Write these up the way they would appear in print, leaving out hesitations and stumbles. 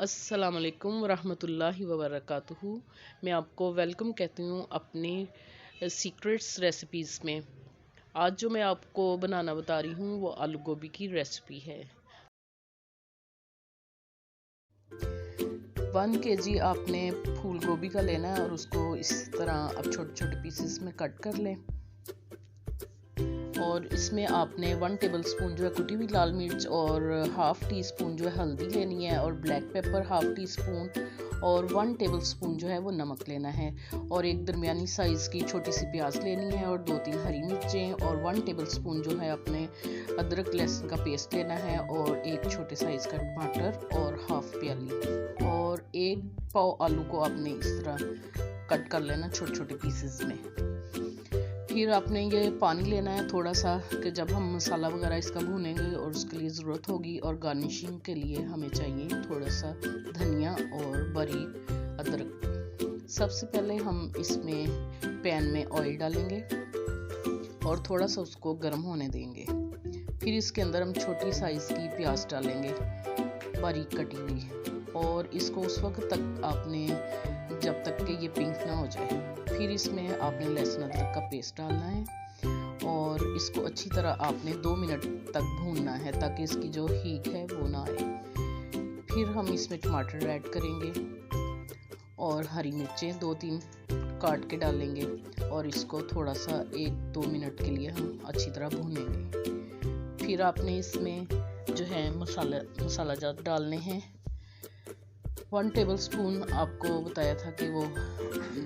अस्सलाम वालेकुम रहमतुल्लाहि व बरकातुहू। मैं आपको वेलकम कहती हूँ अपनी सीक्रेट्स रेसिपीज़ में। आज जो मैं आपको बनाना बता रही हूँ वो आलू गोभी की रेसिपी है। 1 kg आपने फूल गोभी का लेना है और उसको इस तरह अब छोटे छोटे पीसेस में कट कर लें। और इसमें आपने 1 टेबलस्पून जो है कुटी हुई लाल मिर्च और हाफ़ टी स्पून जो है हल्दी लेनी है और black pepper half tea spoon और 1 टेबलस्पून जो है वो नमक लेना है और एक दरमियानी साइज़ की छोटी सी प्याज लेनी है और 2-3 हरी मिर्चें और 1 टेबलस्पून जो है अपने अदरक लहसुन का पेस्ट लेना है और एक छोटे साइज़ का टमाटर और हाफ़ प्याली और 1 पाव आलू को आपने इस तरह कट कर लेना छोटे छोटे पीसेस में। फिर आपने ये पानी लेना है थोड़ा सा कि जब हम मसाला वगैरह इसका भूनेंगे और उसके लिए ज़रूरत होगी। और गार्निशिंग के लिए हमें चाहिए थोड़ा सा धनिया और बारीक अदरक। सबसे पहले हम इसमें पैन में ऑयल डालेंगे और थोड़ा सा उसको गर्म होने देंगे। फिर इसके अंदर हम छोटी साइज़ की प्याज डालेंगे बारीक कटी हुई और इसको उस वक्त तक आपने जब तक कि ये पिंक ना हो जाए। फिर इसमें आपने लहसुन अदरक का पेस्ट डालना है और इसको अच्छी तरह आपने 2 मिनट तक भूनना है ताकि इसकी जो हीट है वो ना आए। फिर हम इसमें टमाटर ऐड करेंगे और हरी मिर्चें 2-3 काट के डालेंगे और इसको थोड़ा सा 1-2 मिनट के लिए हम अच्छी तरह भूनेंगे। फिर आपने इसमें जो है मसाला जात डालने हैं। 1 टेबलस्पून आपको बताया था कि वो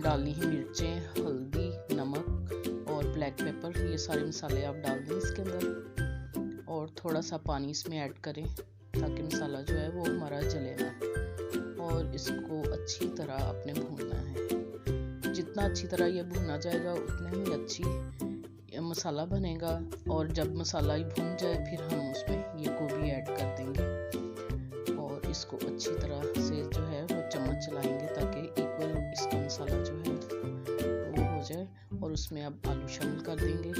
डालनी है मिर्चें, हल्दी, नमक और ब्लैक पेपर। ये सारे मसाले आप डाल दें इसके अंदर और थोड़ा सा पानी इसमें ऐड करें ताकि मसाला जो है वो हमारा जले ना। और इसको अच्छी तरह आपने भूनना है। जितना अच्छी तरह ये भुना जाएगा उतना ही अच्छी मसाला बनेगा। और जब मसाला ही भुन जाए फिर हम उसमें ये गोभी ऐड कर देंगे और इसको अच्छी तरह से जो है वो चम्मच चलाएंगे ताकि इक्वल इसका मसाला जो है वो हो जाए। और उसमें अब आलू शामिल कर देंगे।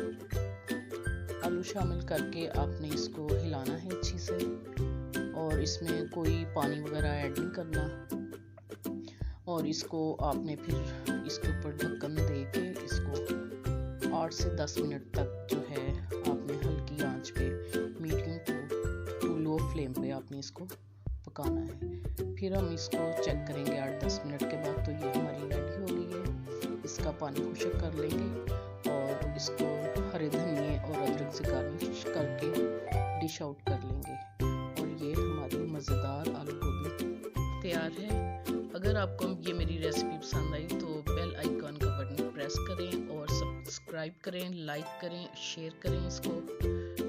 आलू शामिल करके आपने इसको हिलाना है अच्छी से और इसमें कोई पानी वगैरह ऐड नहीं करना। और इसको आपने फिर इसके ऊपर ढक्कन दे के इसको 8 से 10 मिनट तक जो है आपने हल्की आंच पे मीडियम टू लो फ्लेम पे आपने इसको पकाना है। फिर हम इसको चेक करेंगे 8-10 मिनट के बाद तो ये हमारी रेडी हो गई है। इसका पानी खुश्क कर लेंगे और इसको हरे धनिए और अदरक से गार्निश करके डिश आउट कर लेंगे और ये हमारी मज़ेदार आलू गोभी तैयार है। अगर आपको ये मेरी रेसिपी पसंद आई तो बेल आइकॉन का बटन प्रेस करें और सब्सक्राइब करें, लाइक करें, शेयर करें इसको।